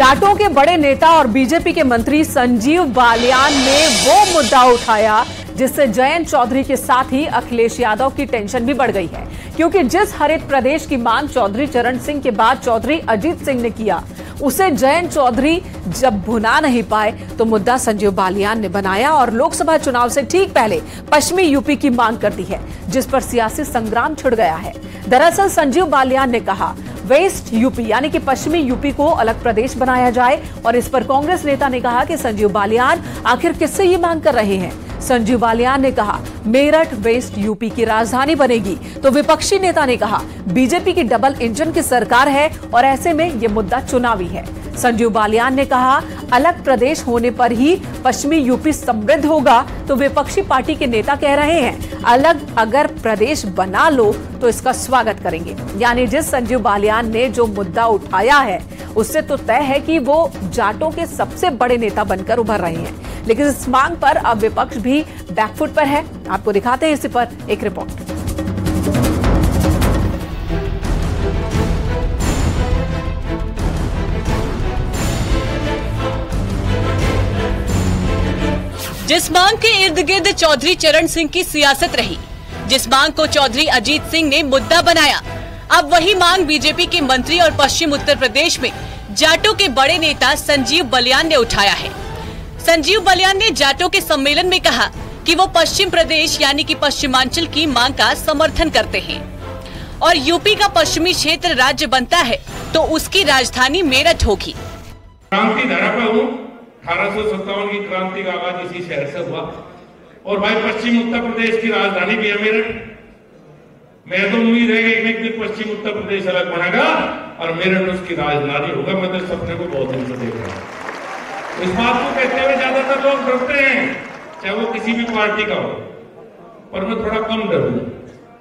जाटों के बड़े नेता और बीजेपी के मंत्री संजीव बालियान ने वो मुद्दा उठाया जिससे जयंत चौधरी के साथ ही अखिलेश यादव की टेंशन भी बढ़ गई है, क्योंकि जिस हरित प्रदेश की मांग चौधरी चरण सिंह के बाद चौधरी अजीत सिंह ने किया, उसे जयंत चौधरी जब भुना नहीं पाए तो मुद्दा संजीव बालियान ने बनाया और लोकसभा चुनाव से ठीक पहले पश्चिमी यूपी की मांग कर दी है, जिस पर सियासी संग्राम छिड़ गया है। दरअसल संजीव बालियान ने कहा वेस्ट यूपी यानी कि पश्चिमी यूपी को अलग प्रदेश बनाया जाए, और इस पर कांग्रेस नेता ने कहा कि संजीव बालियान आखिर किससे ये मांग कर रहे हैं। संजीव बालियान ने कहा मेरठ वेस्ट यूपी की राजधानी बनेगी, तो विपक्षी नेता ने कहा बीजेपी की डबल इंजन की सरकार है और ऐसे में ये मुद्दा चुनावी है। संजीव बालियान ने कहा अलग प्रदेश होने पर ही पश्चिमी यूपी समृद्ध होगा, तो विपक्षी पार्टी के नेता कह रहे हैं अलग अगर प्रदेश बना लो तो इसका स्वागत करेंगे। यानी जिस संजीव बालियान ने जो मुद्दा उठाया है उससे तो तय है कि वो जाटों के सबसे बड़े नेता बनकर उभर रहे हैं, लेकिन इस मांग पर अब विपक्ष भी बैकफुट पर है। आपको दिखाते हैं इसी पर एक रिपोर्ट। जिस मांग के इर्द गिर्द चौधरी चरण सिंह की सियासत रही, जिस मांग को चौधरी अजीत सिंह ने मुद्दा बनाया, अब वही मांग बीजेपी के मंत्री और पश्चिम उत्तर प्रदेश में जाटों के बड़े नेता संजीव बालियान ने उठाया है। संजीव बालियान ने जाटों के सम्मेलन में कहा कि वो पश्चिम प्रदेश यानी कि पश्चिमांचल की मांग का समर्थन करते हैं और यूपी का पश्चिमी क्षेत्र राज्य बनता है तो उसकी राजधानी मेरठ होगी। क्रांति धारा पर हूँ, 1857 की क्रांति का आगाज इसी शहर से हुआ और भाई पश्चिम उत्तर प्रदेश की राजधानी भी है मेरठ। मैं तो उम्मीद है कि एक दिन पश्चिम उत्तर प्रदेश अलग बनेगा और मेरठ उसकी राजधानी होगा। मैं तो सपने को बहुत दिन से देख रहा हूँ। इस बात को कहते हुए ज्यादातर लोग डरते हैं, चाहे वो किसी भी पार्टी का हो, पर मैं थोड़ा कम डरूं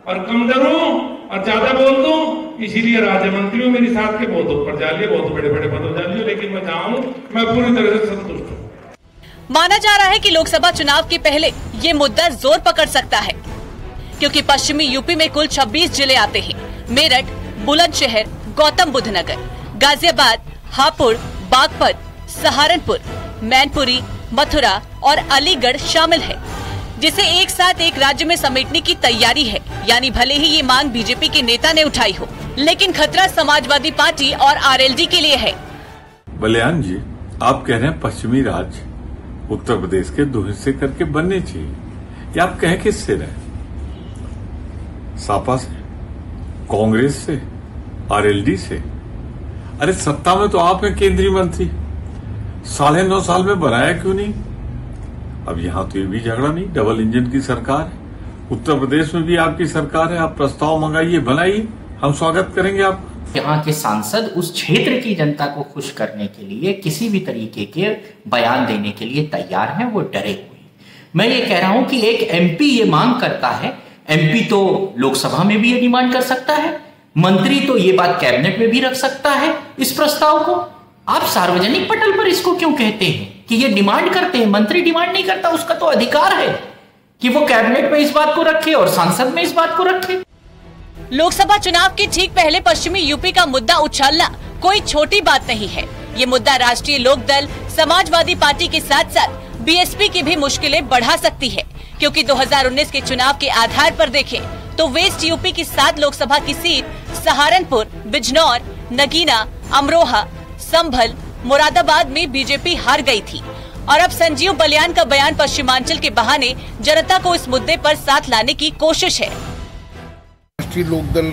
और कम डरूं और ज्यादा बोल दूं, इसीलिए राज्य मंत्री मेरी साथ के बहुत ऊपर जा लिए, बहुत बड़े बड़े पदों जा लिए, लेकिन मैं चाहूं मैं पूरी तरह से संतुष्ट हूं। माना जा रहा है कि लोकसभा चुनाव के पहले ये मुद्दा जोर पकड़ सकता है, क्योंकि पश्चिमी यूपी में कुल 26 जिले आते हैं। मेरठ, बुलंदशहर, गौतम बुद्ध नगर, गाजियाबाद, हापुड़, बागपत, सहारनपुर, मैनपुरी, मथुरा और अलीगढ़ शामिल है, जिसे एक साथ एक राज्य में समेटने की तैयारी है। यानी भले ही ये मांग बीजेपी के नेता ने उठाई हो, लेकिन खतरा समाजवादी पार्टी और आरएलडी के लिए है। बालियान जी, आप कह रहे हैं पश्चिमी राज्य उत्तर प्रदेश के 2 हिस्से करके बनने चाहिए, या आप कहें किससे रहे? सापा से, कांग्रेस से, आरएलडी से? अरे सत्ता में तो आप हैं केंद्रीय मंत्री, 9.5 साल में बनाया क्यों नहीं? अब यहाँ तो ये भी झगड़ा नहीं, डबल इंजन की सरकार है, उत्तर प्रदेश में भी आपकी सरकार है, आप प्रस्ताव मंगाइए, बनाइए, हम स्वागत करेंगे आप। यहाँ के सांसद उस क्षेत्र की जनता को खुश करने के लिए किसी भी तरीके के बयान देने के लिए तैयार हैं, वो डरे हुए। मैं ये कह रहा हूं कि एक एमपी ये मांग करता है, एमपी तो लोकसभा में भी ये डिमांड कर सकता है, मंत्री तो ये बात कैबिनेट में भी रख सकता है इस प्रस्ताव को। आप सार्वजनिक पटल पर इसको क्यों कहते हैं कि ये डिमांड करते हैं? मंत्री डिमांड नहीं करता, उसका तो अधिकार है कि वो कैबिनेट में इस बात को रखे और सांसद में इस बात को रखे। लोकसभा चुनाव के ठीक पहले पश्चिमी यूपी का मुद्दा उछालना कोई छोटी बात नहीं है। ये मुद्दा राष्ट्रीय लोकदल, समाजवादी पार्टी के साथ साथ बीएसपी की भी मुश्किलें बढ़ा सकती है, क्योंकि 2019 के चुनाव के आधार पर देखें तो वेस्ट यूपी की 7 लोकसभा की सीट सहारनपुर, बिजनौर, नगीना, अमरोहा, संभल, मुरादाबाद में बीजेपी हार गई थी। और अब संजीव बालियान का बयान पश्चिमांचल के बहाने जनता को इस मुद्दे पर साथ लाने की कोशिश है। राष्ट्रीय लोकदल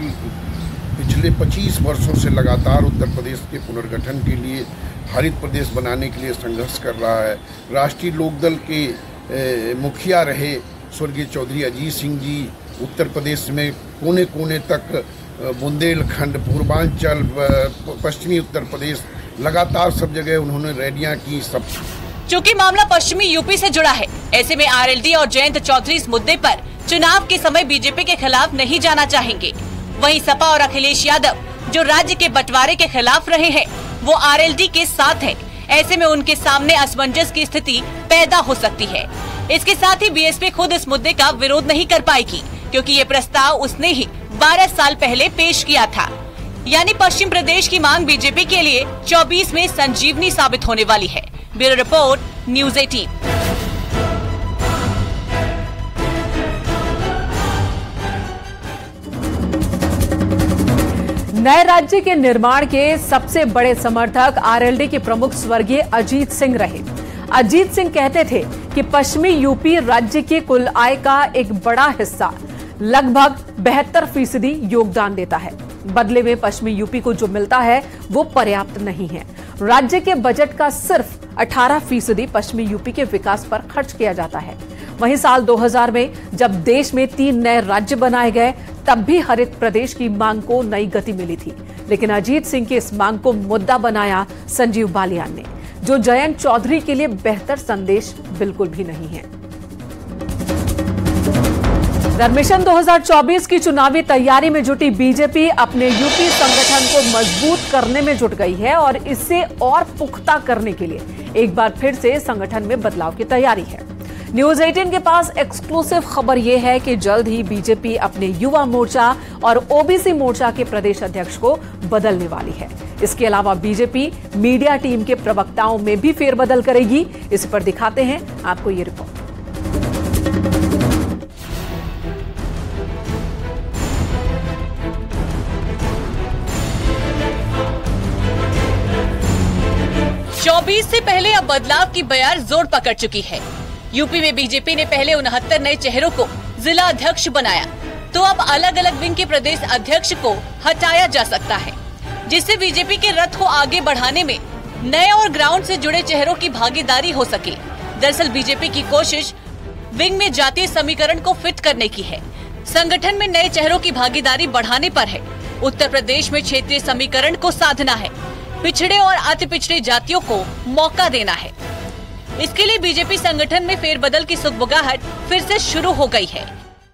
पिछले 25 वर्षों से लगातार उत्तर प्रदेश के पुनर्गठन के लिए, हरित प्रदेश बनाने के लिए संघर्ष कर रहा है। राष्ट्रीय लोकदल के मुखिया रहे स्वर्गीय चौधरी अजीत सिंह जी उत्तर प्रदेश में कोने कोने तक, बुंदेलखंड, पूर्वांचल, पश्चिमी उत्तर प्रदेश, लगातार सब जगह उन्होंने रैलियां की। सब चूँकि मामला पश्चिमी यूपी से जुड़ा है, ऐसे में आरएलडी और जयंत चौधरी इस मुद्दे पर चुनाव के समय बीजेपी के खिलाफ नहीं जाना चाहेंगे। वहीं सपा और अखिलेश यादव जो राज्य के बंटवारे के खिलाफ रहे हैं, वो आरएलडी के साथ है। ऐसे में उनके सामने असमंजस की स्थिति पैदा हो सकती है। इसके साथ ही बीएसपी खुद इस मुद्दे का विरोध नहीं कर पाएगी, क्योंकि ये प्रस्ताव उसने ही 12 साल पहले पेश किया था। यानी पश्चिम प्रदेश की मांग बीजेपी के लिए 24 में संजीवनी साबित होने वाली है। Bureau report, news 18। नए राज्य के निर्माण के सबसे बड़े समर्थक आरएलडी के प्रमुख स्वर्गीय अजीत सिंह रहे। अजीत सिंह कहते थे कि पश्चिमी यूपी राज्य की कुल आय का एक बड़ा हिस्सा, लगभग 72% योगदान देता है। बदले में पश्चिमी यूपी को जो मिलता है वो पर्याप्त नहीं है। राज्य के बजट का सिर्फ 18% पश्चिमी यूपी के विकास पर खर्च किया जाता है। वहीं साल 2000 में जब देश में 3 नए राज्य बनाए गए, तब भी हरित प्रदेश की मांग को नई गति मिली थी। लेकिन अजीत सिंह की इस मांग को मुद्दा बनाया संजीव बालियान ने, जो जयंत चौधरी के लिए बेहतर संदेश बिल्कुल भी नहीं है। मिशन 2024 की चुनावी तैयारी में जुटी बीजेपी अपने यूपी संगठन को मजबूत करने में जुट गई है और इसे और पुख्ता करने के लिए एक बार फिर से संगठन में बदलाव की तैयारी है। न्यूज़ 18 के पास एक्सक्लूसिव खबर यह है कि जल्द ही बीजेपी अपने युवा मोर्चा और ओबीसी मोर्चा के प्रदेश अध्यक्ष को बदलने वाली है। इसके अलावा बीजेपी मीडिया टीम के प्रवक्ताओं में भी फेरबदल करेगी। इस पर दिखाते हैं आपको ये रिपोर्ट। से पहले अब बदलाव की बयार जोर पकड़ चुकी है। यूपी में बीजेपी ने पहले 69 नए चेहरों को जिला अध्यक्ष बनाया, तो अब अलग अलग विंग के प्रदेश अध्यक्ष को हटाया जा सकता है, जिससे बीजेपी के रथ को आगे बढ़ाने में नए और ग्राउंड से जुड़े चेहरों की भागीदारी हो सके। दरअसल बीजेपी की कोशिश विंग में जातीय समीकरण को फिट करने की है। संगठन में नए चेहरों की भागीदारी बढ़ाने पर है। उत्तर प्रदेश में क्षेत्रीय समीकरण को साधना है, पिछड़े और अति पिछड़े जातियों को मौका देना है। इसके लिए बीजेपी संगठन में फेरबदल की सुगबुगाहट फिर से शुरू हो गई है।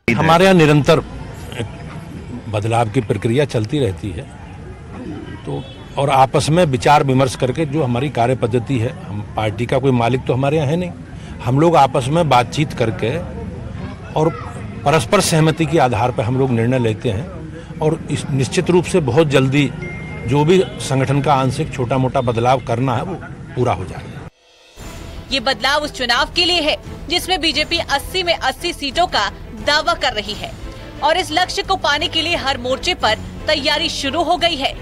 हमारे यहाँ निरंतर बदलाव की प्रक्रिया चलती रहती है, तो और आपस में विचार विमर्श करके जो हमारी कार्य पद्धति है, हम पार्टी का कोई मालिक तो हमारे यहाँ है नहीं, हम लोग आपस में बातचीत करके और परस्पर सहमति के आधार पर हम लोग निर्णय लेते हैं और इस निश्चित रूप से बहुत जल्दी जो भी संगठन का आंशिक छोटा मोटा बदलाव करना है वो पूरा हो जाएगा। ये बदलाव उस चुनाव के लिए है जिसमें बीजेपी 80 में 80 सीटों का दावा कर रही है और इस लक्ष्य को पाने के लिए हर मोर्चे पर तैयारी शुरू हो गई है।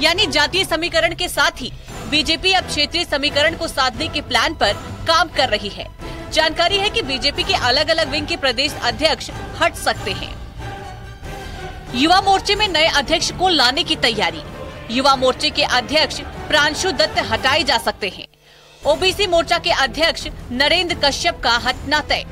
यानी जातीय समीकरण के साथ ही बीजेपी अब क्षेत्रीय समीकरण को साधने के प्लान पर काम कर रही है। जानकारी है कि बीजेपी के अलग अलग विंग के प्रदेश अध्यक्ष हट सकते हैं। युवा मोर्चे में नए अध्यक्ष को लाने की तैयारी। युवा मोर्चे के अध्यक्ष प्रांशु दत्त हटाए जा सकते हैं। ओबीसी मोर्चा के अध्यक्ष नरेंद्र कश्यप का हटना तय।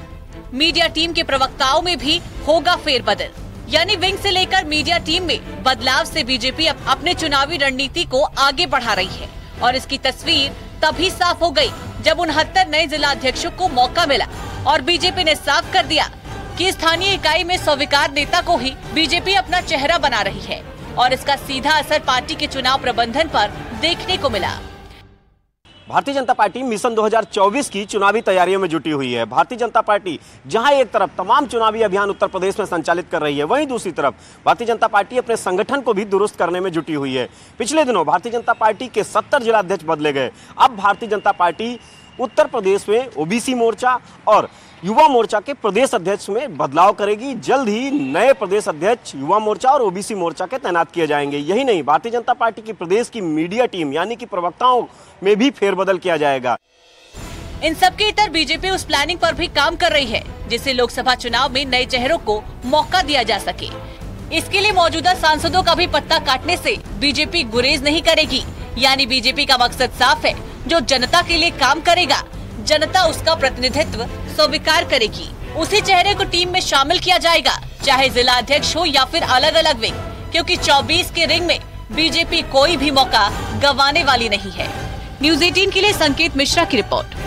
मीडिया टीम के प्रवक्ताओं में भी होगा फेरबदल। यानी विंग से लेकर मीडिया टीम में बदलाव से बीजेपी अपने चुनावी रणनीति को आगे बढ़ा रही है और इसकी तस्वीर तभी साफ हो गई जब 69 नए जिला अध्यक्षों को मौका मिला और बीजेपी ने साफ कर दिया कि स्थानीय इकाई में स्वीकार नेता को ही बीजेपी अपना चेहरा बना रही है और इसका सीधा असर पार्टी के चुनाव प्रबंधन पर देखने को मिला। भारतीय जनता पार्टी मिशन 2024 की चुनावी तैयारियों में जुटी हुई है। भारतीय जनता पार्टी जहां एक तरफ तमाम चुनावी अभियान उत्तर प्रदेश में संचालित कर रही है, वहीं दूसरी तरफ भारतीय जनता पार्टी अपने संगठन को भी दुरुस्त करने में जुटी हुई है। पिछले दिनों भारतीय जनता पार्टी के 70 जिला अध्यक्ष बदले गए। अब भारतीय जनता पार्टी उत्तर प्रदेश में ओबीसी मोर्चा और युवा मोर्चा के प्रदेश अध्यक्ष में बदलाव करेगी। जल्द ही नए प्रदेश अध्यक्ष युवा मोर्चा और ओबीसी मोर्चा के तैनात किए जाएंगे। यही नहीं, भारतीय जनता पार्टी की प्रदेश की मीडिया टीम यानी कि प्रवक्ताओं में भी फेरबदल किया जाएगा। इन सबके इतर बीजेपी उस प्लानिंग पर भी काम कर रही है जिससे लोकसभा चुनाव में नए चेहरों को मौका दिया जा सके। इसके लिए मौजूदा सांसदों का भी पत्ता काटने से बीजेपी गुरेज नहीं करेगी। यानी बीजेपी का मकसद साफ है, जो जनता के लिए काम करेगा, जनता उसका प्रतिनिधित्व स्वीकार करेगी। उसी चेहरे को टीम में शामिल किया जाएगा, चाहे जिला अध्यक्ष हो या फिर अलग अलग विंग, क्योंकि 24 के रिंग में बीजेपी कोई भी मौका गंवाने वाली नहीं है। न्यूज़ 18 के लिए संकेत मिश्रा की रिपोर्ट।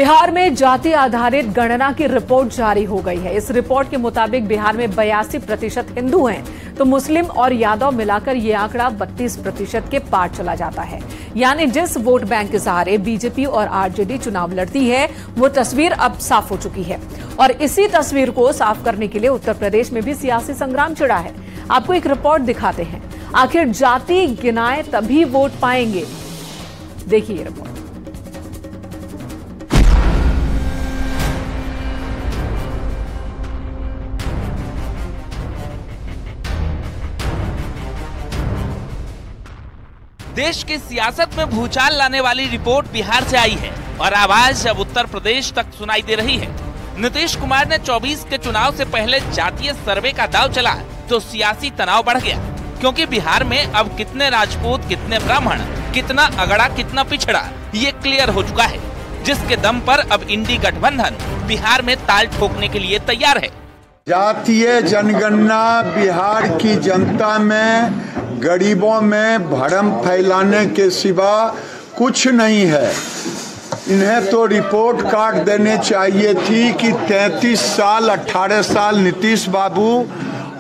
बिहार में जाति आधारित गणना की रिपोर्ट जारी हो गई है। इस रिपोर्ट के मुताबिक बिहार में 82% हिंदू हैं, तो मुस्लिम और यादव मिलाकर ये आंकड़ा 32% के पार चला जाता है। यानी जिस वोट बैंक के सहारे बीजेपी और आरजेडी चुनाव लड़ती है, वो तस्वीर अब साफ हो चुकी है। और इसी तस्वीर को साफ करने के लिए उत्तर प्रदेश में भी सियासी संग्राम छिड़ा है। आपको एक रिपोर्ट दिखाते हैं। आखिर जाति गिनाए तभी वोट पाएंगे, देखिए ये रिपोर्ट। देश की सियासत में भूचाल लाने वाली रिपोर्ट बिहार से आई है और आवाज अब उत्तर प्रदेश तक सुनाई दे रही है। नीतीश कुमार ने 24 के चुनाव से पहले जातीय सर्वे का दांव चला तो सियासी तनाव बढ़ गया, क्योंकि बिहार में अब कितने राजपूत, कितने ब्राह्मण, कितना अगड़ा, कितना पिछड़ा, ये क्लियर हो चुका है, जिसके दम पर अब इंडी गठबंधन बिहार में ताल ठोकने के लिए तैयार है। जातीय जनगणना बिहार की जनता में, गरीबों में भ्रम फैलाने के सिवा कुछ नहीं है। इन्हें तो रिपोर्ट कार्ड देने चाहिए थी कि 33 साल 18 साल नीतीश बाबू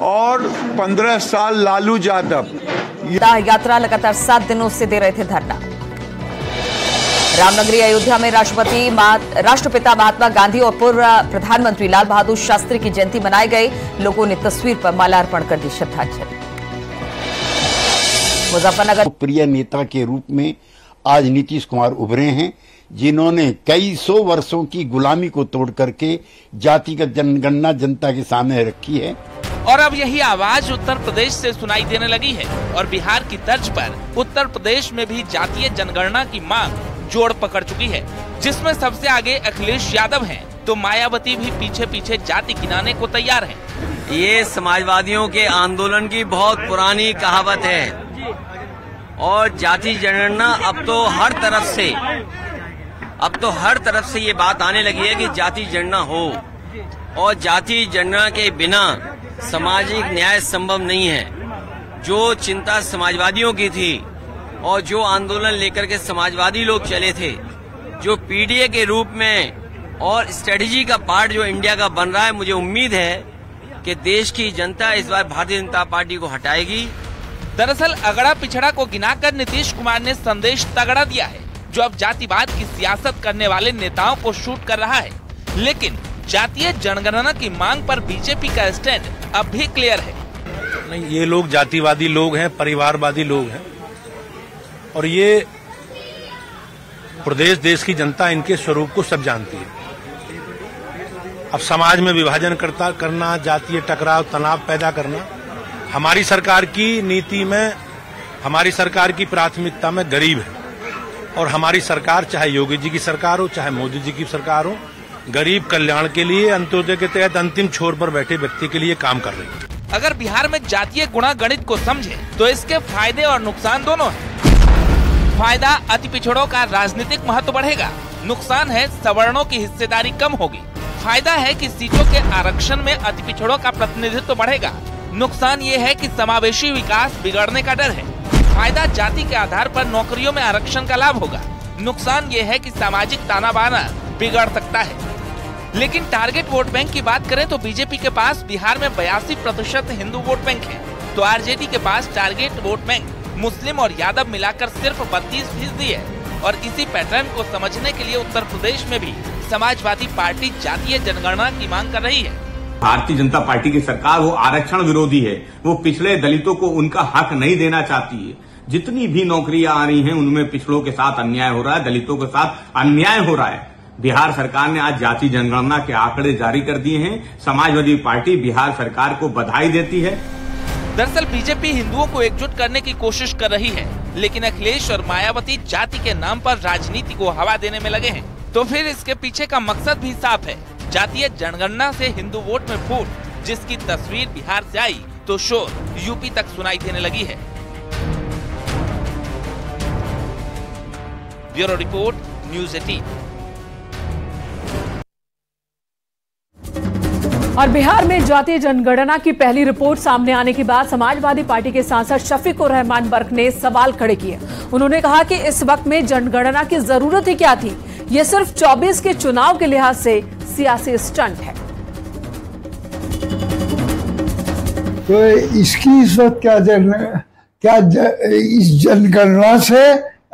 और 15 साल लालू यादव। यात्रा लगातार 7 दिनों से दे रहे थे धरना। रामनगरी अयोध्या में राष्ट्रपिता महात्मा गांधी और पूर्व प्रधानमंत्री लाल बहादुर शास्त्री की जयंती मनाई गई। लोगों ने तस्वीर पर माल्यार्पण कर दी श्रद्धांजलि। मुजफ्फरनगर प्रिय नेता के रूप में आज नीतीश कुमार उभरे हैं, जिन्होंने कई सौ वर्षों की गुलामी को तोड़ करके जातिगत जनगणना जनता के सामने रखी है। और अब यही आवाज उत्तर प्रदेश से सुनाई देने लगी है और बिहार की तर्ज पर उत्तर प्रदेश में भी जातीय जनगणना की मांग जोड़ पकड़ चुकी है, जिसमें सबसे आगे अखिलेश यादव हैं, तो मायावती भी पीछे पीछे जाति गिनाने को तैयार हैं। ये समाजवादियों के आंदोलन की बहुत पुरानी कहावत है और जाति जनगणना अब तो हर तरफ से ये बात आने लगी है कि जाति जनगणना हो, और जाति जनगणना के बिना सामाजिक न्याय संभव नहीं है। जो चिंता समाजवादियों की थी और जो आंदोलन लेकर के समाजवादी लोग चले थे, जो पीडीए के रूप में और स्ट्रेटेजी का पार्ट जो इंडिया का बन रहा है, मुझे उम्मीद है कि देश की जनता इस बार भारतीय जनता पार्टी को हटाएगी। दरअसल अगड़ा पिछड़ा को गिनाकर नीतीश कुमार ने संदेश तगड़ा दिया है, जो अब जातिवाद की सियासत करने वाले नेताओं को शूट कर रहा है। लेकिन जातीय जनगणना की मांग पर बीजेपी का स्टैंड अब भी क्लियर है। नहीं, ये लोग जातिवादी लोग हैं, परिवारवादी लोग हैं, और ये प्रदेश देश की जनता इनके स्वरूप को सब जानती है। अब समाज में विभाजन करना, जातीय टकराव, तनाव पैदा करना, हमारी सरकार की नीति में, हमारी सरकार की प्राथमिकता में गरीब है। और हमारी सरकार, चाहे योगी जी की सरकार हो, चाहे मोदी जी की सरकार हो, गरीब कल्याण के लिए, अंत्योदय के तहत अंतिम छोर पर बैठे व्यक्ति के लिए काम कर रही है। अगर बिहार में जातीय गुणा गणित को समझे तो इसके फायदे और नुकसान दोनों हैं। फायदा, अति पिछड़ों का राजनीतिक महत्व बढ़ेगा। नुकसान है, सवर्णों की हिस्सेदारी कम होगी। फायदा है कि सीटों के आरक्षण में अति पिछड़ों का प्रतिनिधित्व बढ़ेगा। नुकसान ये है कि समावेशी विकास बिगड़ने का डर है। फायदा, जाति के आधार पर नौकरियों में आरक्षण का लाभ होगा। नुकसान ये है कि सामाजिक ताना बाना बिगड़ सकता है। लेकिन टारगेट वोट बैंक की बात करें तो बीजेपी के पास बिहार में 82% हिंदू वोट बैंक है, तो आरजेडी के पास टारगेट वोट बैंक मुस्लिम और यादव मिलाकर सिर्फ 32% है। और इसी पैटर्न को समझने के लिए उत्तर प्रदेश में भी समाजवादी पार्टी जातीय जनगणना की मांग कर रही है। भारतीय जनता पार्टी की सरकार वो आरक्षण विरोधी है, वो पिछड़े दलितों को उनका हक नहीं देना चाहती है। जितनी भी नौकरियां आ रही हैं उनमें पिछड़ों के साथ अन्याय हो रहा है, दलितों के साथ अन्याय हो रहा है। बिहार सरकार ने आज जाति जनगणना के आंकड़े जारी कर दिए हैं। समाजवादी पार्टी बिहार सरकार को बधाई देती है। दरअसल बीजेपी हिंदुओं को एकजुट करने की कोशिश कर रही है, लेकिन अखिलेश और मायावती जाति के नाम पर राजनीति को हवा देने में लगे हैं। तो फिर इसके पीछे का मकसद भी साफ है, जातीय जनगणना से हिंदू वोट में फूट, जिसकी तस्वीर बिहार से आई तो शोर यूपी तक सुनाई देने लगी है। Bureau report, news 18। और बिहार में जातीय जनगणना की पहली रिपोर्ट सामने आने के बाद समाजवादी पार्टी के सांसद शफीकुर रहमान बर्क ने सवाल खड़े किए। उन्होंने कहा कि इस वक्त में जनगणना की जरूरत ही क्या थी, ये सिर्फ 24 के चुनाव के लिहाज से सियासी स्टंट है। तो इसकी इस वक्त इस जनगणना से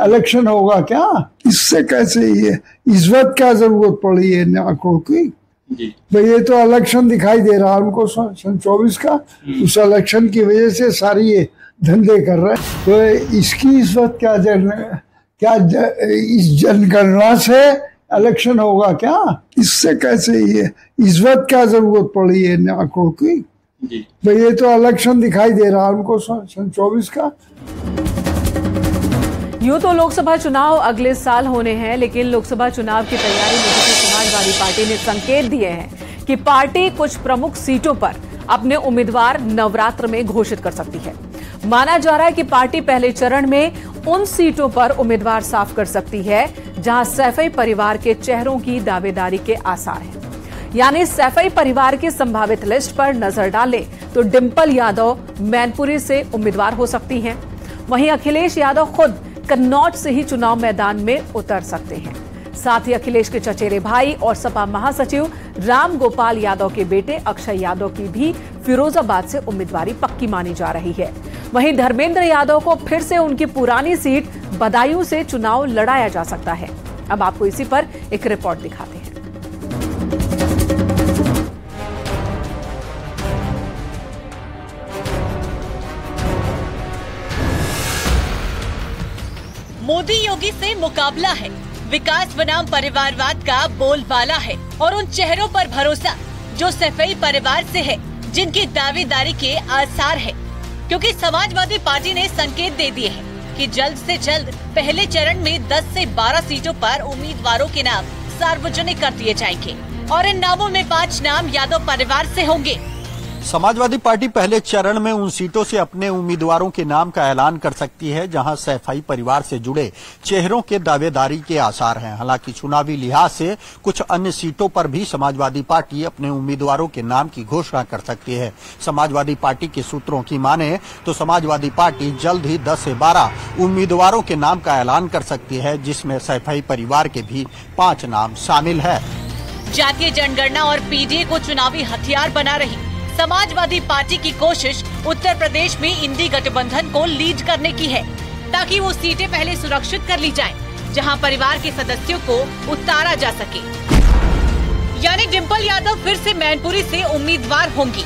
इलेक्शन होगा क्या? इससे कैसे ये इस वक्त क्या जरूरत पड़ी है आंकड़ों की? तो ये तो इलेक्शन दिखाई दे रहा है हमको सन 24 का, उस इलेक्शन की वजह से सारी ये धंधे कर रहे हैं। तो इसकी इस वक्त इस जनगणना से इलेक्शन होगा क्या? इससे कैसे ये इस वक्त क्या जरूरत पड़ी है आंकड़ों की? तो ये तो इलेक्शन दिखाई दे रहा है हमको सन 24 का। यूं तो लोकसभा चुनाव अगले साल होने हैं, लेकिन लोकसभा चुनाव की तैयारी में समाजवादी पार्टी ने संकेत दिए हैं कि पार्टी कुछ प्रमुख सीटों पर अपने उम्मीदवार नवरात्र में घोषित कर सकती है। माना जा रहा है कि पार्टी पहले चरण में उन सीटों पर उम्मीदवार साफ कर सकती है जहां सैफई परिवार के चेहरों की दावेदारी के आसार हैं। यानी सैफई परिवार की संभावित लिस्ट पर नजर डालें तो डिंपल यादव मैनपुरी से उम्मीदवार हो सकती हैं। वहीं अखिलेश यादव खुद कन्नौज से ही चुनाव मैदान में उतर सकते हैं। साथ ही अखिलेश के चचेरे भाई और सपा महासचिव राम गोपाल यादव के बेटे अक्षय यादव की भी फिरोजाबाद से उम्मीदवारी पक्की मानी जा रही है। वहीं धर्मेंद्र यादव को फिर से उनकी पुरानी सीट बदायूं से चुनाव लड़ाया जा सकता है। अब आपको इसी पर एक रिपोर्ट दिखाते हैं। मोदी योगी से मुकाबला है, विकास बनाम परिवारवाद का बोलबाला है और उन चेहरों पर भरोसा जो सैफई परिवार से है, जिनकी दावेदारी के आसार है। क्योंकि समाजवादी पार्टी ने संकेत दे दिए हैं कि जल्द से जल्द पहले चरण में 10 से 12 सीटों पर उम्मीदवारों के नाम सार्वजनिक कर दिए जाएंगे और इन नामों में 5 नाम यादव परिवार से होंगे। समाजवादी पार्टी पहले चरण में उन सीटों से अपने उम्मीदवारों के नाम का ऐलान कर सकती है जहां सैफई परिवार से जुड़े चेहरों के दावेदारी के आसार हैं। हालांकि चुनावी लिहाज से कुछ अन्य सीटों पर भी समाजवादी पार्टी अपने उम्मीदवारों के नाम की घोषणा कर सकती है। समाजवादी पार्टी के सूत्रों की माने तो समाजवादी पार्टी जल्द ही 10 से 12 उम्मीदवारों के नाम का ऐलान कर सकती है, जिसमें सैफई परिवार के भी 5 नाम शामिल है। जातीय जनगणना और पीडीए को चुनावी हथियार बना रही समाजवादी पार्टी की कोशिश उत्तर प्रदेश में इंडी गठबंधन को लीड करने की है, ताकि वो सीटें पहले सुरक्षित कर ली जाएं, जहां परिवार के सदस्यों को उतारा जा सके। यानी डिंपल यादव फिर से मैनपुरी से उम्मीदवार होंगी।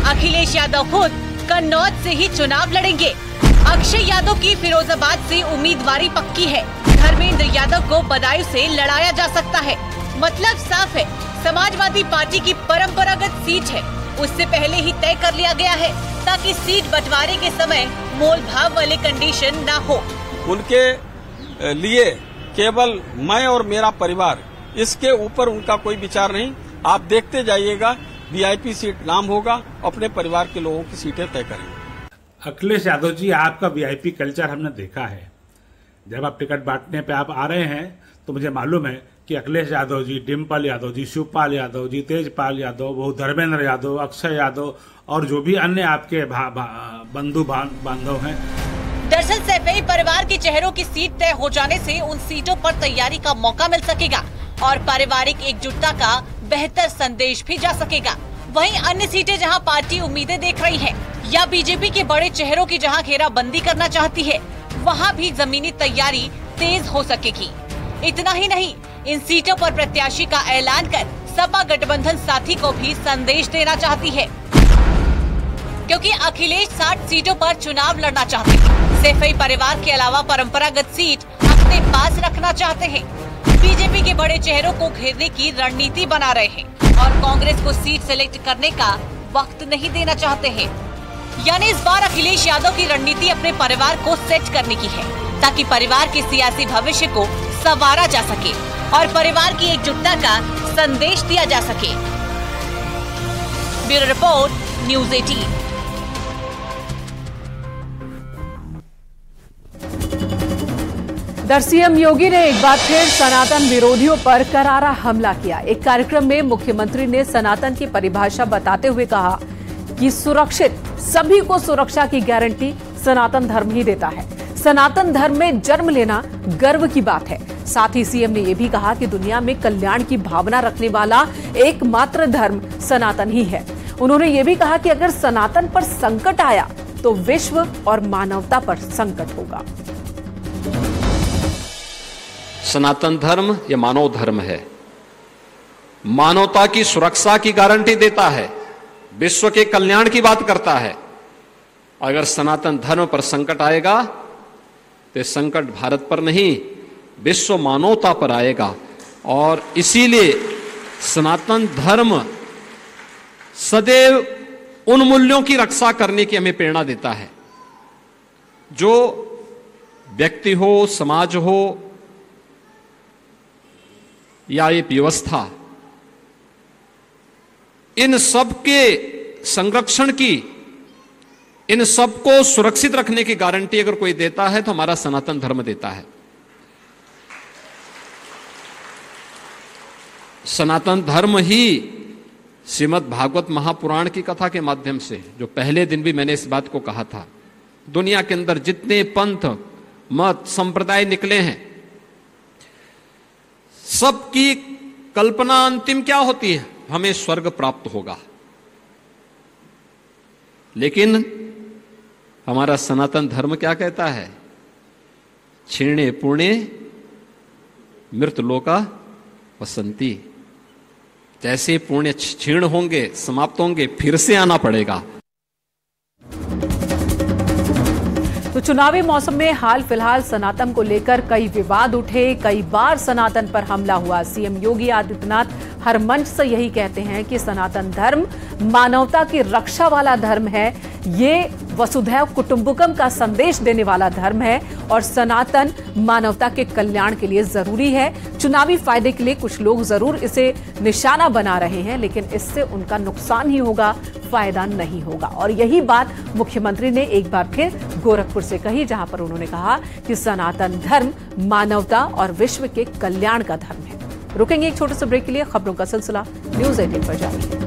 अखिलेश यादव खुद कन्नौज से ही चुनाव लड़ेंगे। अक्षय यादव की फिरोजाबाद से उम्मीदवारी पक्की है। धर्मेंद्र यादव को बदायूं से लड़ाया जा सकता है। मतलब साफ है, समाजवादी पार्टी की परंपरागत सीट है, उससे पहले ही तय कर लिया गया है, ताकि सीट बंटवारे के समय मोल भाव वाले कंडीशन ना हो। उनके लिए केवल मैं और मेरा परिवार, इसके ऊपर उनका कोई विचार नहीं। आप देखते जाइएगा, वीआईपी सीट नाम होगा, अपने परिवार के लोगों की सीटें तय करेंगे। अखिलेश यादव जी, आपका वीआईपी कल्चर हमने देखा है। जब आप टिकट बांटने पे आप आ रहे हैं तो मुझे मालूम है कि अखिलेश यादव जी, डिंपल यादव जी, शिवपाल यादव जी, तेजपाल यादव, वो धर्मेंद्र यादव, अक्षय यादव और जो भी अन्य आपके बंधु बांधव हैं। दरअसल सैफई परिवार के चेहरों की सीट तय हो जाने से उन सीटों पर तैयारी का मौका मिल सकेगा और पारिवारिक एकजुटता का बेहतर संदेश भी जा सकेगा। वहीं अन्य सीटें जहां पार्टी उम्मीदें देख रही है या बीजेपी के बड़े चेहरों की जहां घेराबंदी करना चाहती है, वहां भी जमीनी तैयारी तेज हो सकेगी। इतना ही नहीं, इन सीटों पर प्रत्याशी का ऐलान कर सपा गठबंधन साथी को भी संदेश देना चाहती है, क्योंकि अखिलेश 60 सीटों पर चुनाव लड़ना चाहते हैं। सैफई परिवार के अलावा परंपरागत सीट अपने पास रखना चाहते हैं। बीजेपी के बड़े चेहरों को घेरने की रणनीति बना रहे हैं और कांग्रेस को सीट सेलेक्ट करने का वक्त नहीं देना चाहते हैं। यानी इस बार अखिलेश यादव की रणनीति अपने परिवार को सेट करने की है, ताकि परिवार के सियासी भविष्य को संवारा जा सके और परिवार की एकजुटता का संदेश दिया जा सके। Bureau report, news 18। इधर सीएम योगी ने एक बार फिर सनातन विरोधियों पर करारा हमला किया। एक कार्यक्रम में मुख्यमंत्री ने सनातन की परिभाषा बताते हुए कहा कि सुरक्षित, सभी को सुरक्षा की गारंटी सनातन धर्म ही देता है। सनातन धर्म में जन्म लेना गर्व की बात है। साथ ही सीएम ने यह भी कहा कि दुनिया में कल्याण की भावना रखने वाला एकमात्र धर्म सनातन ही है। उन्होंने यह भी कहा कि अगर सनातन पर संकट आया तो विश्व और मानवता पर संकट होगा। सनातन धर्म ये मानव धर्म है, मानवता की सुरक्षा की गारंटी देता है, विश्व के कल्याण की बात करता है। अगर सनातन धर्म पर संकट आएगा तो संकट भारत पर नहीं, विश्व मानवता पर आएगा। और इसीलिए सनातन धर्म सदैव उन मूल्यों की रक्षा करने की हमें प्रेरणा देता है जो व्यक्ति हो, समाज हो या एक व्यवस्था, इन सब के संरक्षण की, इन सबको सुरक्षित रखने की गारंटी अगर कोई देता है तो हमारा सनातन धर्म देता है। सनातन धर्म ही श्रीमद् भागवत महापुराण की कथा के माध्यम से, जो पहले दिन भी मैंने इस बात को कहा था, दुनिया के अंदर जितने पंथ, मत, संप्रदाय निकले हैं, सबकी कल्पना अंतिम क्या होती है? हमें स्वर्ग प्राप्त होगा। लेकिन हमारा सनातन धर्म क्या कहता है? क्षीणे पुण्य मृत लोका वसंती। जैसे पुण्य क्षीण होंगे, समाप्त होंगे, फिर से आना पड़ेगा। तो चुनावी मौसम में हाल फिलहाल सनातन को लेकर कई विवाद उठे, कई बार सनातन पर हमला हुआ। सीएम योगी आदित्यनाथ हर मंच से यही कहते हैं कि सनातन धर्म मानवता की रक्षा वाला धर्म है, ये वसुधैव कुटुंबकम का संदेश देने वाला धर्म है और सनातन मानवता के कल्याण के लिए जरूरी है। चुनावी फायदे के लिए कुछ लोग जरूर इसे निशाना बना रहे हैं, लेकिन इससे उनका नुकसान ही होगा, फायदा नहीं होगा। और यही बात मुख्यमंत्री ने एक बार फिर गोरखपुर से कही, जहां पर उन्होंने कहा कि सनातन धर्म मानवता और विश्व के कल्याण का धर्म है। रुकेंगे एक छोटे से ब्रेक के लिए। खबरों का सिलसिला न्यूज़ 18 पर जारी है।